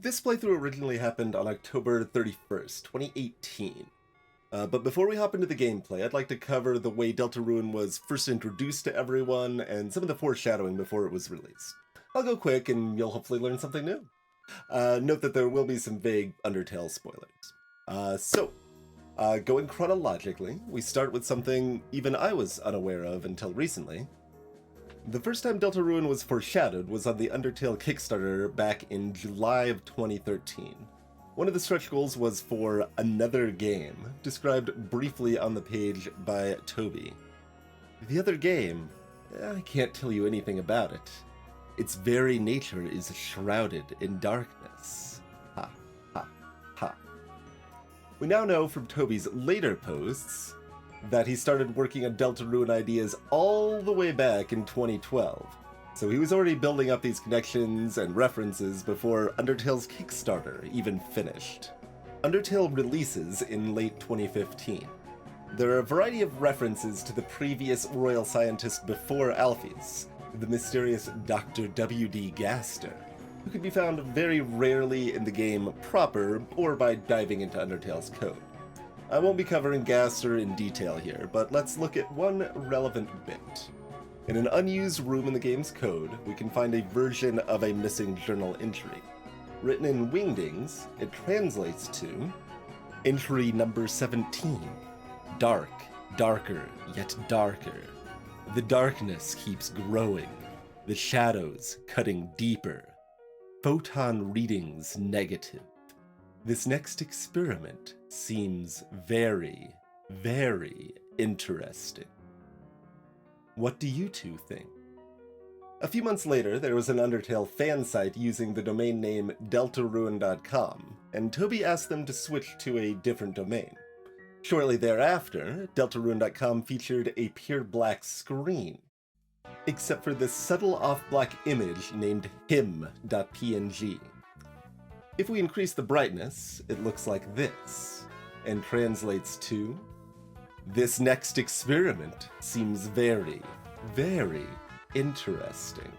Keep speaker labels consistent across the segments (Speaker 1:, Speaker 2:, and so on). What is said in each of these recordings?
Speaker 1: This playthrough originally happened on October 31st, 2018. But before we hop into the gameplay, I'd like to cover the way Deltarune was first introduced to everyone and some of the foreshadowing before it was released. I'll go quick and you'll hopefully learn something new. Note that there will be some vague Undertale spoilers. Going chronologically, we start with something even I was unaware of until recently. The first time Deltarune was foreshadowed was on the Undertale Kickstarter back in July of 2013. One of the stretch goals was for another game, described briefly on the page by Toby. The other game, I can't tell you anything about it. Its very nature is shrouded in darkness. Ha, ha, ha. We now know from Toby's later posts that he started working on Deltarune ideas all the way back in 2012. So he was already building up these connections and references before Undertale's Kickstarter even finished. Undertale releases in late 2015. There are a variety of references to the previous royal scientist before Alphys, the mysterious Dr. W.D. Gaster, who can be found very rarely in the game proper or by diving into Undertale's code. I won't be covering Gaster in detail here, but let's look at one relevant bit. In an unused room in the game's code, we can find a version of a missing journal entry. Written in Wingdings, it translates to entry number 17. Dark, darker, yet darker. The darkness keeps growing, the shadows cutting deeper. Photon readings negative. This next experiment seems very, very interesting. What do you two think? A few months later, there was an Undertale fan site using the domain name Deltarune.com, and Toby asked them to switch to a different domain. Shortly thereafter, Deltarune.com featured a pure black screen, except for this subtle off-black image named him.png. If we increase the brightness, it looks like this, and translates to, this next experiment seems very, very interesting.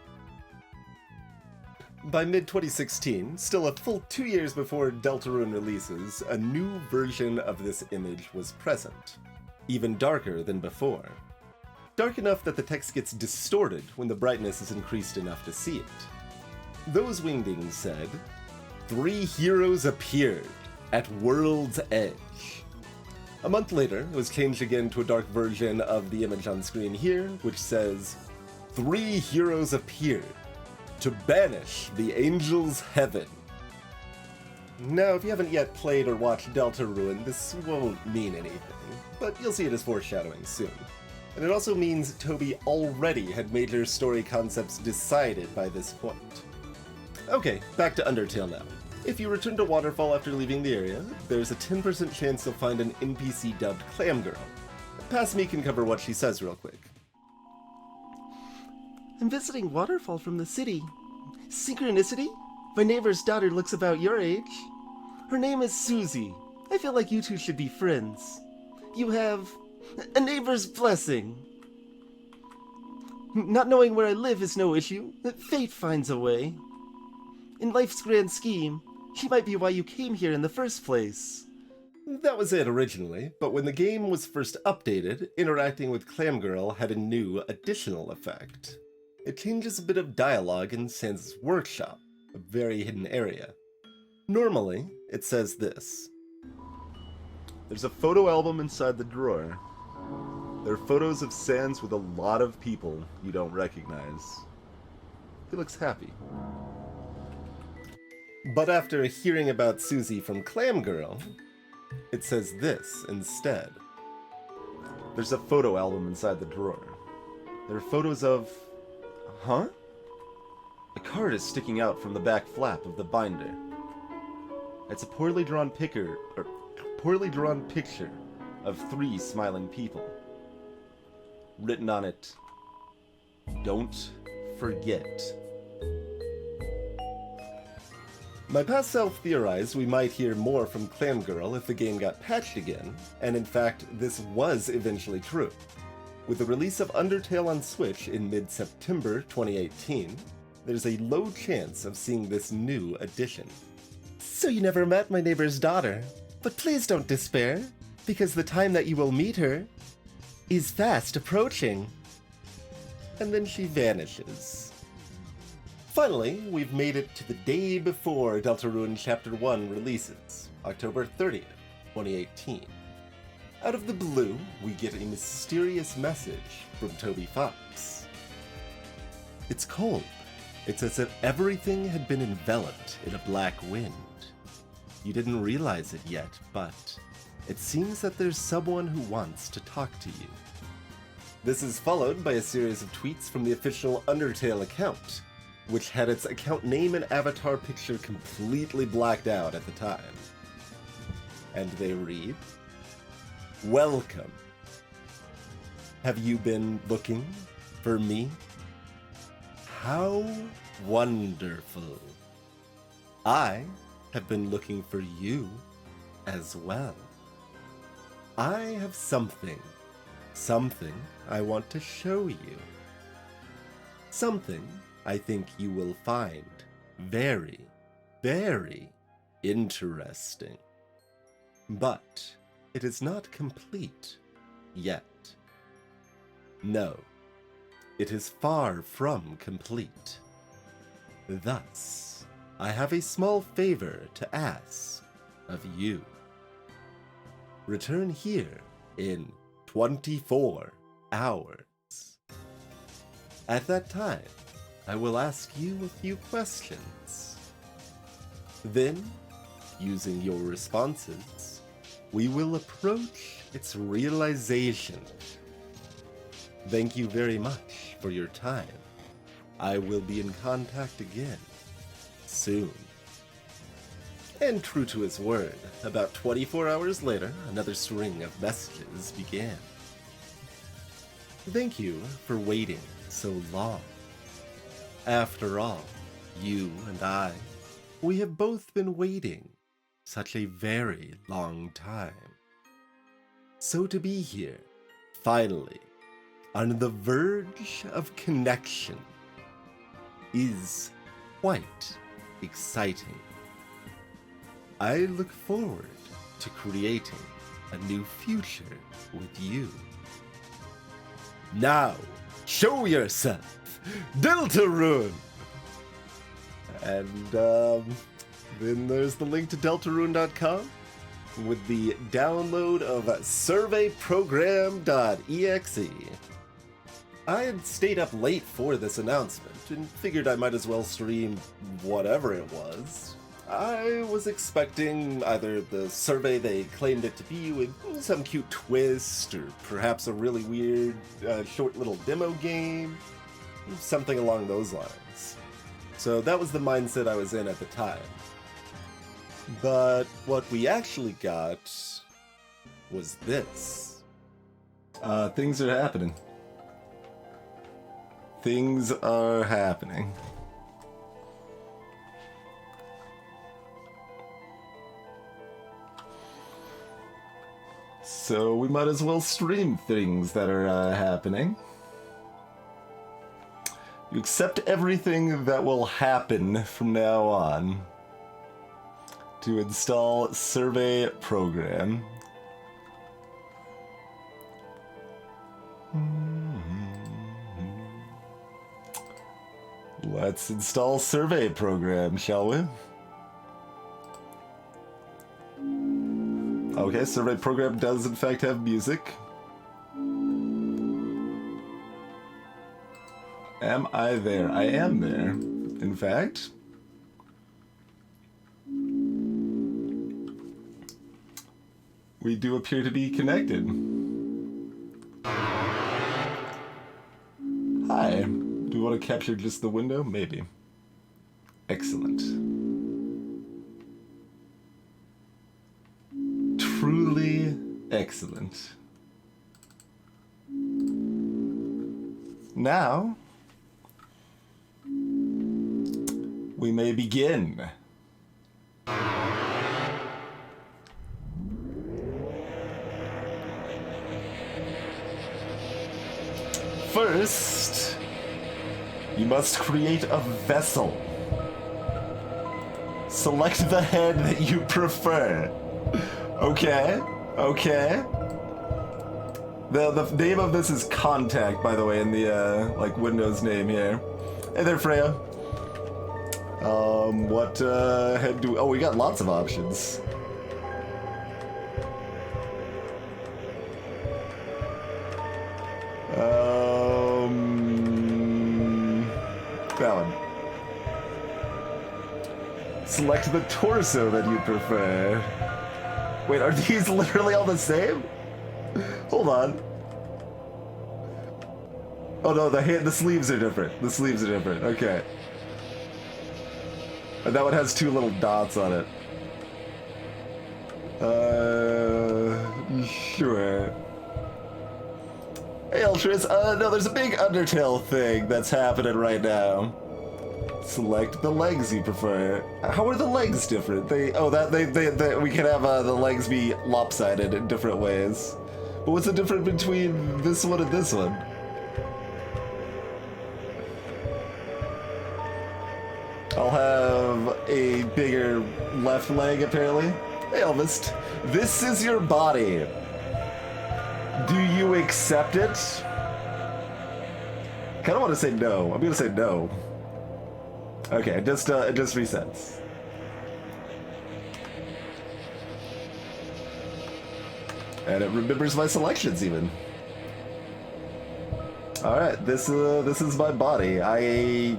Speaker 1: By mid-2016, still a full 2 years before Deltarune releases, a new version of this image was present, even darker than before. Dark enough that the text gets distorted when the brightness is increased enough to see it. Those Wingdings said, 3 heroes appeared at World's Edge. A month later, it was changed again to a dark version of the image on screen here, which says, 3 heroes appeared to banish the angel's heaven. Now, if you haven't yet played or watched Deltarune, this won't mean anything, but you'll see it as foreshadowing soon. And it also means Toby already had major story concepts decided by this point. Okay, back to Undertale now. If you return to Waterfall after leaving the area, there's a 10% chance you'll find an NPC dubbed Clam Girl. Past me can cover what she says real quick.
Speaker 2: I'm visiting Waterfall from the city. Synchronicity? My neighbor's daughter looks about your age. Her name is Susie. I feel like you two should be friends. You have a neighbor's blessing. Not knowing where I live is no issue. Fate finds a way. In life's grand scheme, she might be why you came here in the first place.
Speaker 1: That was it originally, but when the game was first updated, interacting with Clam Girl had a new, additional effect. It changes a bit of dialogue in Sans' workshop, a very hidden area. Normally, it says this.
Speaker 3: There's a photo album inside the drawer. There are photos of Sans with a lot of people you don't recognize. He looks happy.
Speaker 1: But after hearing about Susie from Clam Girl, it says this instead.
Speaker 3: There's a photo album inside the drawer. There are photos of... Huh? A card is sticking out from the back flap of the binder. It's a poorly drawn picture of 3 smiling people. Written on it, don't forget.
Speaker 1: My past self theorized we might hear more from Clam Girl if the game got patched again, and in fact, this was eventually true. With the release of Undertale on Switch in mid-September 2018, there's a low chance of seeing this new addition.
Speaker 2: So you never met my neighbor's daughter. But please don't despair, because the time that you will meet her is fast approaching.
Speaker 1: And then she vanishes. Finally, we've made it to the day before Deltarune Chapter 1 releases, October 30th, 2018. Out of the blue, we get a mysterious message from Toby Fox. It's cold. It's as if everything had been enveloped in a black wind. You didn't realize it yet, but it seems that there's someone who wants to talk to you. This is followed by a series of tweets from the official Undertale account, which had its account name and avatar picture completely blacked out at the time. And they read, "Welcome. Have you been looking for me? How wonderful. I have been looking for you as well. I have something I want to show you. Something I think you will find very, very interesting. But it is not complete yet. No, it is far from complete. Thus, I have a small favor to ask of you. Return here in 24 hours. At that time, I will ask you a few questions. Then, using your responses, we will approach its realization. Thank you very much for your time. I will be in contact again soon." And true to his word, about 24 hours later, another string of messages began. Thank you for waiting so long. After all, you and I, we have both been waiting such a very long time. So to be here, finally, on the verge of connection, is quite exciting. I look forward to creating a new future with you. Now, show yourself, Deltarune! And, then there's the link to deltarune.com with the download of surveyprogram.exe. I had stayed up late for this announcement and figured I might as well stream whatever it was. I was expecting either the survey they claimed it to be with some cute twist, or perhaps a really weird short little demo game, something along those lines. So that was the mindset I was in at the time. But what we actually got was this. Things are happening. Things are happening. So we might as well stream things that are happening. You accept everything that will happen from now on. To install survey program. Let's install survey program, shall we? Okay, survey program does in fact have music. Am I there? I am there, in fact. We do appear to be connected. Hi. Do you want to capture just the window? Maybe. Excellent. Truly excellent. Now, we may begin. First, you must create a vessel.
Speaker 3: Select the head that you prefer. Okay, okay. The name of this is Contact, by the way, in the, like, Windows name here. Hey there, Freya. What, head do... Oh, we got lots of options. That one. Select the torso that you prefer. Wait, are these literally all the same? Hold on. Oh no, the sleeves are different. The sleeves are different. Okay. And that one has two little dots on it. Sure. Hey, Eltris. No, there's a big Undertale thing that's happening right now. Select the legs you prefer. How are the legs different? We can have the legs be lopsided in different ways. But what's the difference between this one and this one? I'll have a bigger left leg, apparently. Hey, Elvis. This is your body. Do you accept it? I kind of want to say no. I'm going to say no. Okay, it just resets. And it remembers my selections even. All right, this is my body. I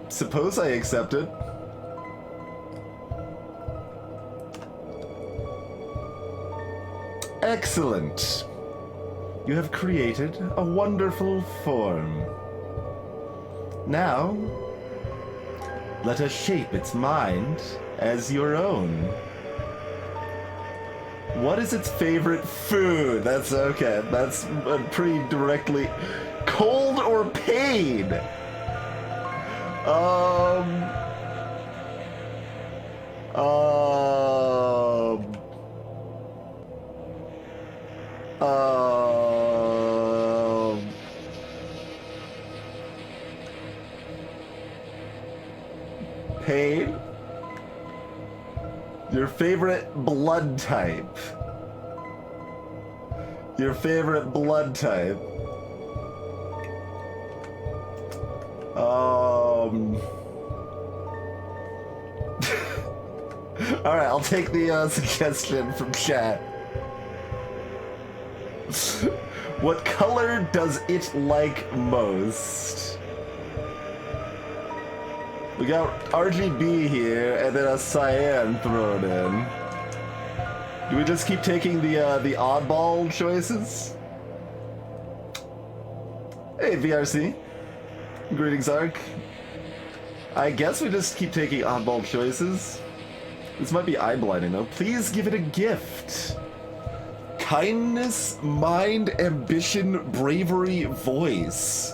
Speaker 3: suppose I accept it. Excellent. You have created a wonderful form. Now, let us shape its mind as your own. What is its favorite food? That's okay. That's pretty directly... Cold or pain? Pain? Your favorite blood type. Your favorite blood type. Alright, I'll take the suggestion from chat. What color does it like most? We got RGB here, and then a cyan thrown in. Do we just keep taking the oddball choices? Hey, VRC. Greetings, Ark. I guess we just keep taking oddball choices. This might be eye-blinding, though. Please give it a gift. Kindness, mind, ambition, bravery, voice.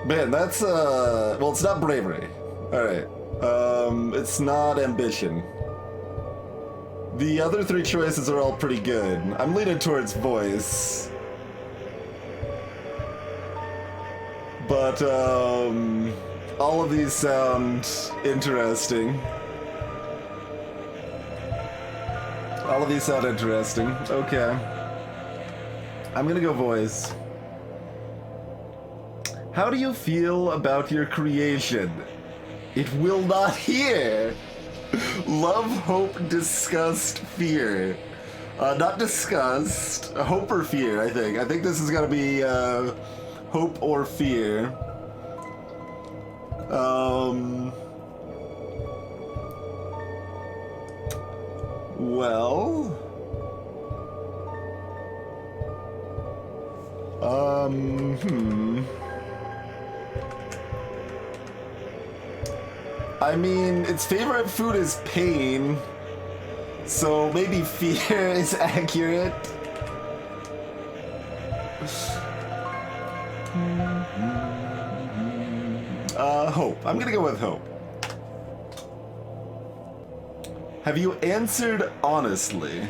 Speaker 3: Man, that's, well, it's not bravery. Alright. It's not ambition. The other three choices are all pretty good. I'm leaning towards voice. But, all of these sound interesting. All of these sound interesting. Okay. I'm gonna go voice. How do you feel about your creation? It will not hear. Love, hope, disgust, fear. Not disgust. Hope or fear, I think. I think this is gonna be, hope or fear. Well... I mean, its favorite food is pain, so maybe fear is accurate. Hope. I'm gonna go with hope. Have you answered honestly?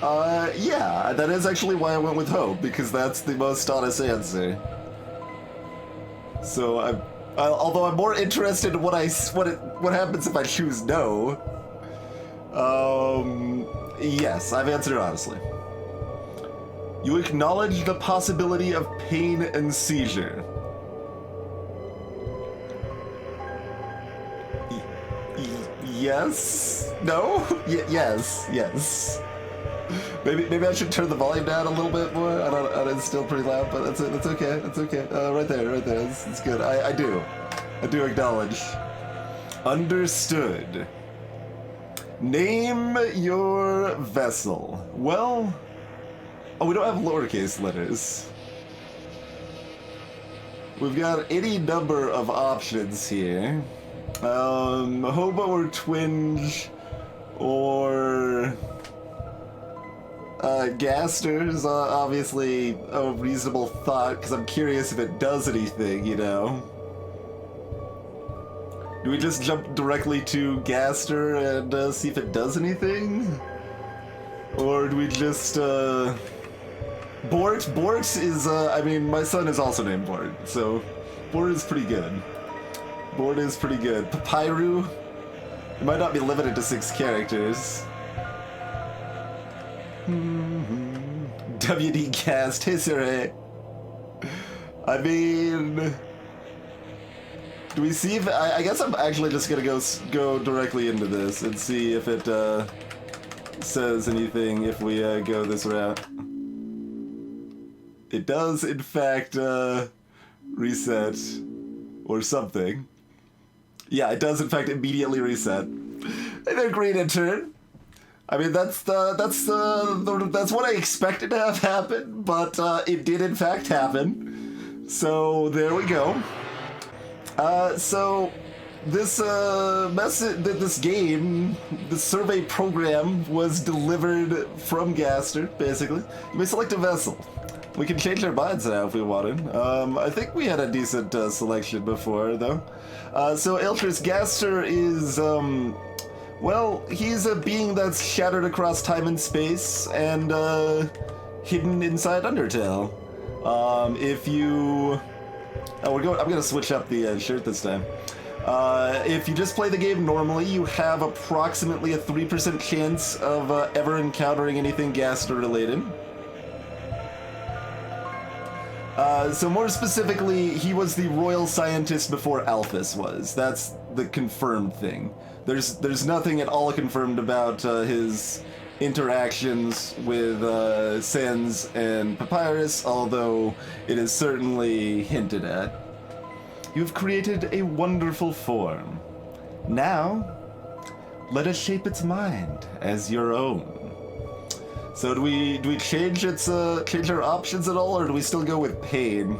Speaker 3: Yeah, that is actually why I went with hope, because that's the most honest answer.
Speaker 1: So although I'm more interested in what happens if I choose no. Yes, I've answered honestly. You acknowledge the possibility of pain and seizure. Yes? No? Yes. Maybe I should turn the volume down a little bit more. I don't. It's still pretty loud, but that's okay. That's okay. Right there. It's good. I do acknowledge. Understood. Name your vessel. Well, we don't have lowercase letters. We've got any number of options here. Hobo or Twinge or Gaster is obviously a reasonable thought, because I'm curious if it does anything, you know? Do we just jump directly to Gaster and see if it does anything? Or do we just, Bort? Bort is, I mean, my son is also named Bort, so Bort is pretty good. Bort is pretty good. Papyru? It might not be limited to 6 characters. WD cast history. I mean, do we see if I guess I'm actually just gonna go directly into this and see if it says anything if we go this route. It does in fact reset or something. Yeah, it does in fact immediately reset. Hey there, Green Intern. I mean, that's what I expected to have happen, but it did in fact happen. So there we go. So this this game, the survey program was delivered from Gaster, basically. You may select a vessel. We can change our minds now if we wanted. I think we had a decent selection before, though. So Eltrus Gaster is, well, he's a being that's shattered across time and space and hidden inside Undertale. If you... Oh, I'm gonna switch up the shirt this time. If you just play the game normally, you have approximately a 3% chance of ever encountering anything Gaster related. So more specifically, he was the royal scientist before Alphys was. That's the confirmed thing. There's nothing at all confirmed about his interactions with Sans and Papyrus, although it is certainly hinted at. You've created a wonderful form. Now, let us shape its mind as your own. So do we change our options at all, or do we still go with pain?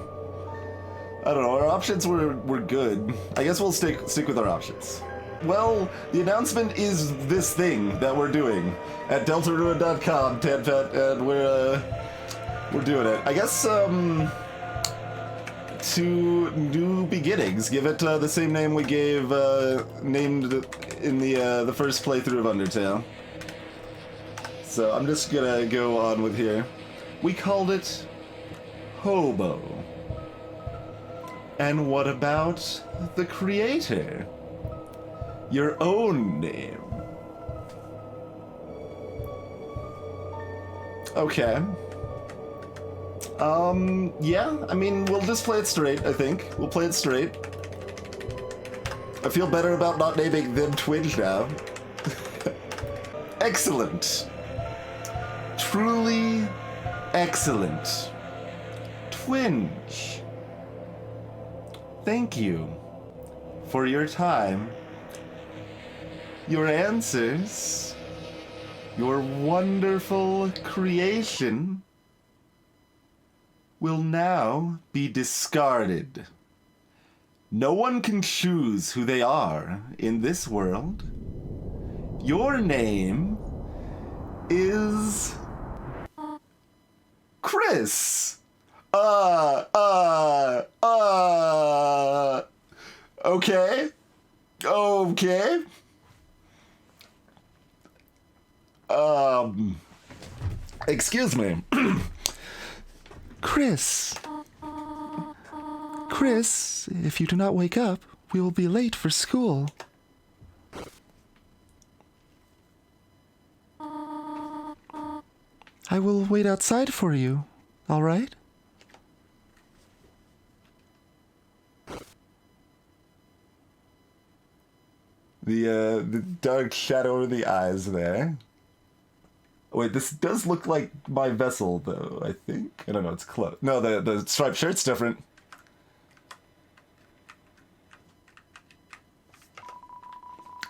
Speaker 1: I don't know. Our options were good. I guess we'll stick with our options. Well, the announcement is this thing that we're doing at Deltarune.com, Tadpet, and we're doing it. I guess to New Beginnings, give it the same name we gave named in the first playthrough of Undertale. So I'm just gonna go on with here. We called it Hobo. And what about the creator? Your own name. Okay. Yeah, I mean, we'll just play it straight, I think. We'll play it straight. I feel better about not naming them Twinge now. Excellent. Truly excellent. Twinge. Thank you for your time, your answers, your wonderful creation will now be discarded. No one can choose who they are in this world. Your name is Chris. Okay. Okay. Excuse me. Chris.
Speaker 2: Chris, if you do not wake up, we will be late for school. I will wait outside for you, all right?
Speaker 3: The dark shadow over the eyes there. Wait, this does look like my vessel, though, I think. I don't know, it's close. No, the striped shirt's different.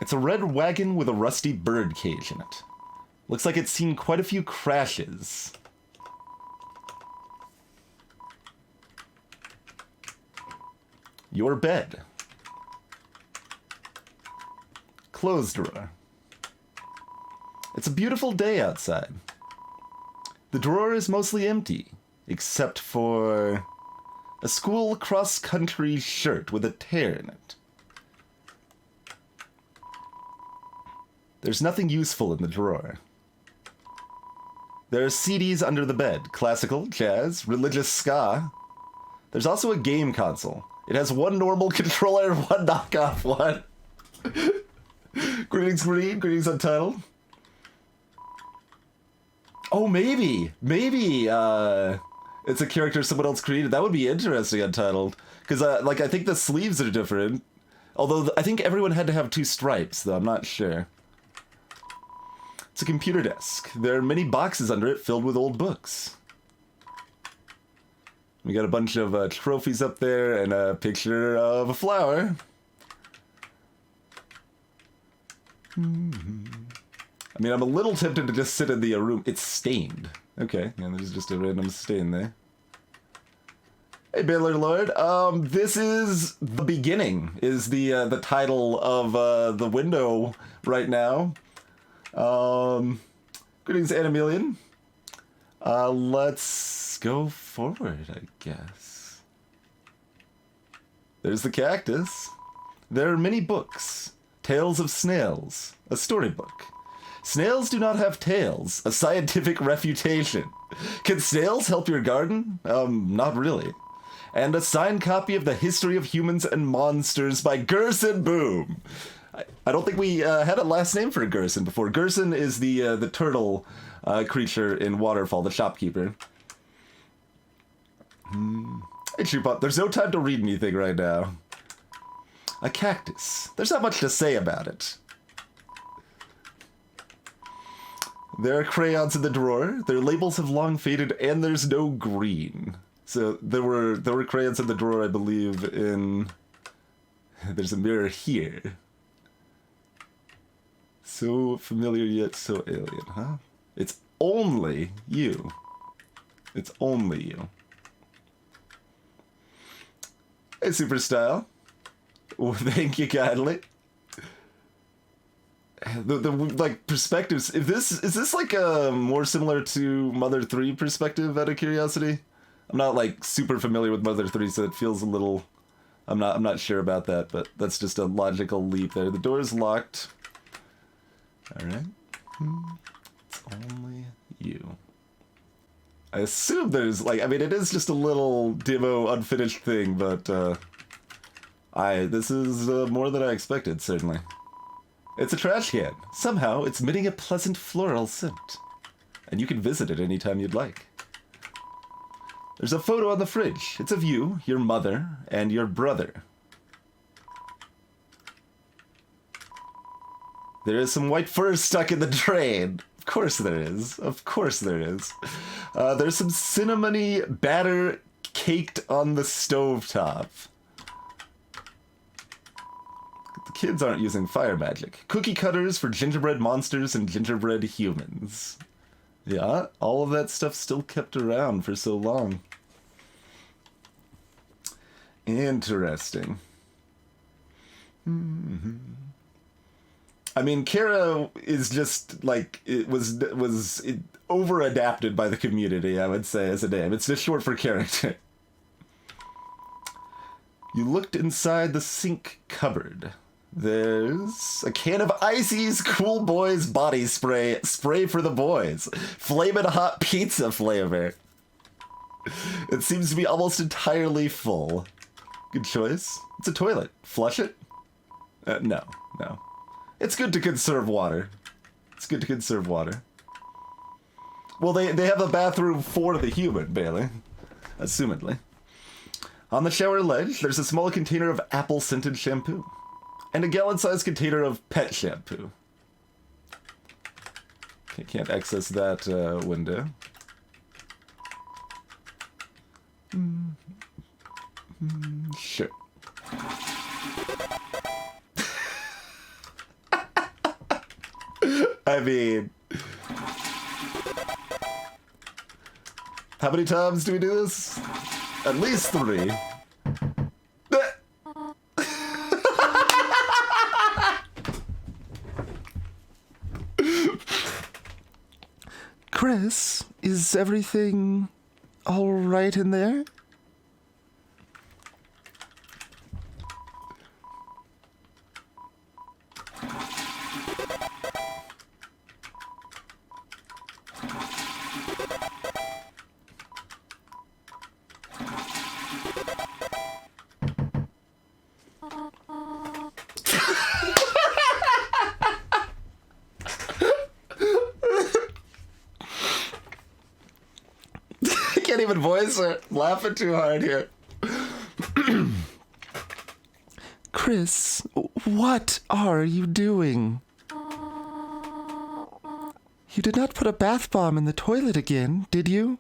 Speaker 3: It's a red wagon with a rusty bird cage in it. Looks like it's seen quite a few crashes. Your bed. Clothes drawer. It's a beautiful day outside. The drawer is mostly empty, except for a school cross-country shirt with a tear in it. There's nothing useful in the drawer. There are CDs under the bed. Classical, jazz, religious ska. There's also a game console. It has one normal controller and one knockoff one. Greetings, Green. Greetings, Untitled. Oh, maybe. Maybe it's a character someone else created. That would be interesting, Untitled. Because, I think the sleeves are different. Although, I think everyone had to have 2 stripes, though. I'm not sure. It's a computer desk. There are many boxes under it filled with old books. We got a bunch of trophies up there and a picture of a flower. I mean, I'm a little tempted to just sit in the room. It's stained. Okay, yeah, there's just a random stain there. Hey, Baylor Lord. This is the beginning. Is the title of the window right now. Greetings, Animelian. Let's go forward, I guess. There's the cactus. There are many books. Tales of Snails, a storybook. Snails do not have tails, a scientific refutation. Can snails help your garden? Not really. And a signed copy of The History of Humans and Monsters by Gerson Boom. I don't think we had a last name for Gerson before. Gerson is the turtle creature in Waterfall, the shopkeeper. Hey, Shoopop, there's no time to read anything right now. A cactus. There's not much to say about it. There are crayons in the drawer. Their labels have long faded, and there's no green. So there were crayons in the drawer, I believe, in... There's a mirror here. So familiar yet so alien, huh? It's only you. It's only you. Hey, Super Style. Oh, thank you kindly. The perspectives. Is this like more similar to Mother 3 perspective? Out of curiosity, I'm not super familiar with Mother 3, so it feels a little. I'm not sure about that, but that's just a logical leap there. The door is locked. All right. It's only you. I assume there's it is just a little demo unfinished thing, but this is more than I expected, certainly. It's a trash can. Somehow, it's emitting a pleasant floral scent. And you can visit it anytime you'd like. There's a photo on the fridge. It's of you, your mother, and your brother. There is some white fur stuck in the drain. Of course there is. Of course there is. There's some cinnamony batter caked on the stovetop. The kids aren't using fire magic. Cookie cutters for gingerbread monsters and gingerbread humans. Yeah, all of that stuff still kept around for so long. Interesting. I mean, Kara is just it was over adapted by the community, I would say, as a name. It's just short for character. You looked inside the sink cupboard. There's a can of Icy's Cool Boys body spray. Spray for the boys. Flamin' hot pizza flavor. It seems to be almost entirely full. Good choice. It's a toilet. Flush it? No. It's good to conserve water. It's good to conserve water. Well, they have a bathroom for the human, Bailey. Assumedly. On the shower ledge, there's a small container of apple-scented shampoo. And a gallon-sized container of pet shampoo. Okay, can't access that window. Sure. I mean... How many times do we do this? At least 3.
Speaker 2: Chris, is everything all right in there?
Speaker 3: I can't even voice it. I'm laughing too hard here.
Speaker 2: Chris, what are you doing? You did not put a bath bomb in the toilet again, did you?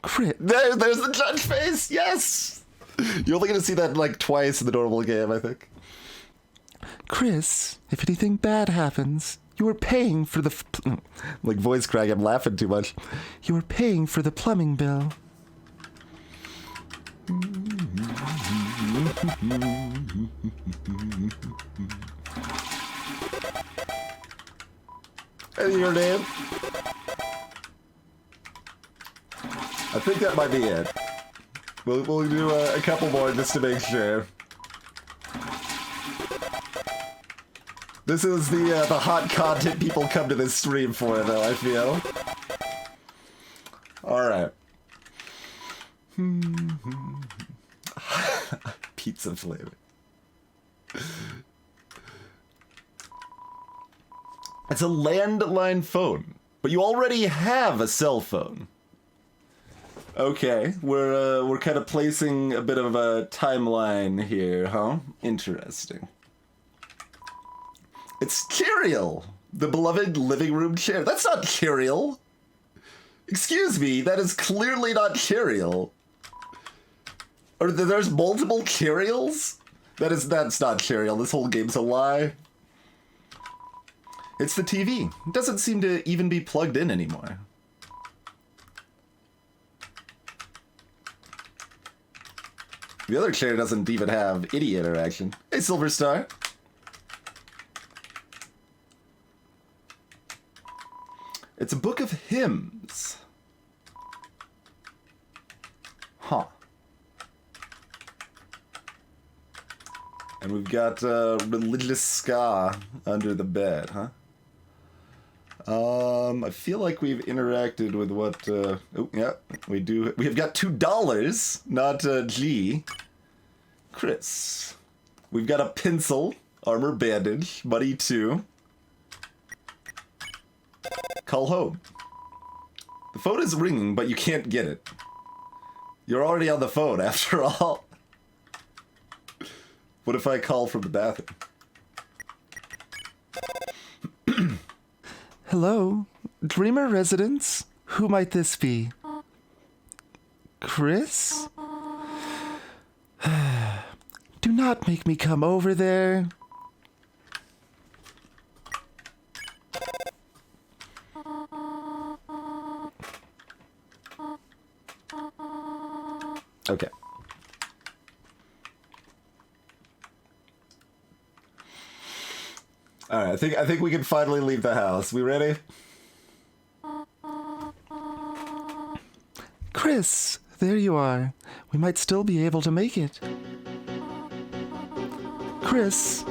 Speaker 2: Chris,
Speaker 3: There's the judge face. Yes. You're only gonna see that like twice in the normal game, I think.
Speaker 2: Chris, if anything bad happens, you are paying for the...
Speaker 3: Like voice crack. I'm laughing too much.
Speaker 2: You are paying for the plumbing bill.
Speaker 3: And your name? I think that might be it. We'll do a couple more just to make sure. This is the hot content people come to this stream for, though, I feel. Alright. Pizza flavor. It's a landline phone, but you already have a cell phone. Okay, we're kind of placing a bit of a timeline here, huh? Interesting. It's Kyriel, the beloved living room chair. That's not Kyriel. Excuse me, that is clearly not Kyriel. Or there's multiple Kyriels? That's not Kyriel. This whole game's a lie. It's the TV. It doesn't seem to even be plugged in anymore. The other chair doesn't even have any interaction. Hey, Silver Star. It's a book of hymns. Huh. And we've got religious ska under the bed, huh? I feel like we've interacted with what, oh, yeah, we do. We have got $2, not G. Chris. We've got a pencil, armor bandage, money 2. Call home. The phone is ringing, but you can't get it. You're already on the phone, after all. What if I call from the bathroom?
Speaker 2: Hello? Dreamer Residence? Who might this be? Chris? Do not make me come over there.
Speaker 3: Okay. All right, I think we can finally leave the house. We ready?
Speaker 2: Chris, There you are. We might still be able to make it. Chris,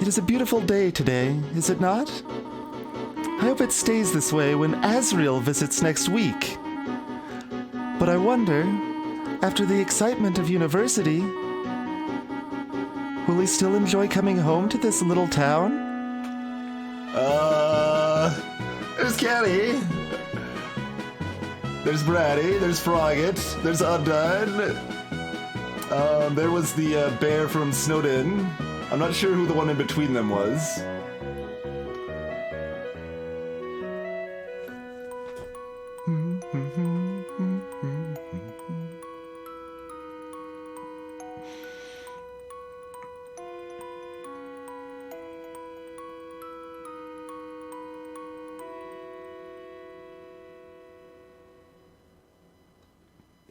Speaker 2: it is a beautiful day today, is it not? I hope it stays this way when Asriel visits next week. But I wonder, after the excitement of university, will he still enjoy coming home to this little town?
Speaker 3: There's Kenny. There's Braddy. There's Frogget. There's Undone. There was the bear from Snowden. I'm not sure who the one in between them was.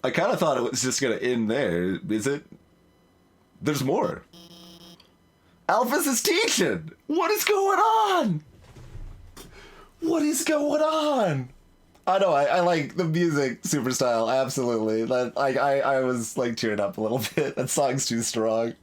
Speaker 3: I kind of thought it was just going to end there. Is it? There's more. Alphys is teaching! What is going on? What is going on? I know, I like the music, super style, absolutely. I was like tearing up a little bit. That song's too strong.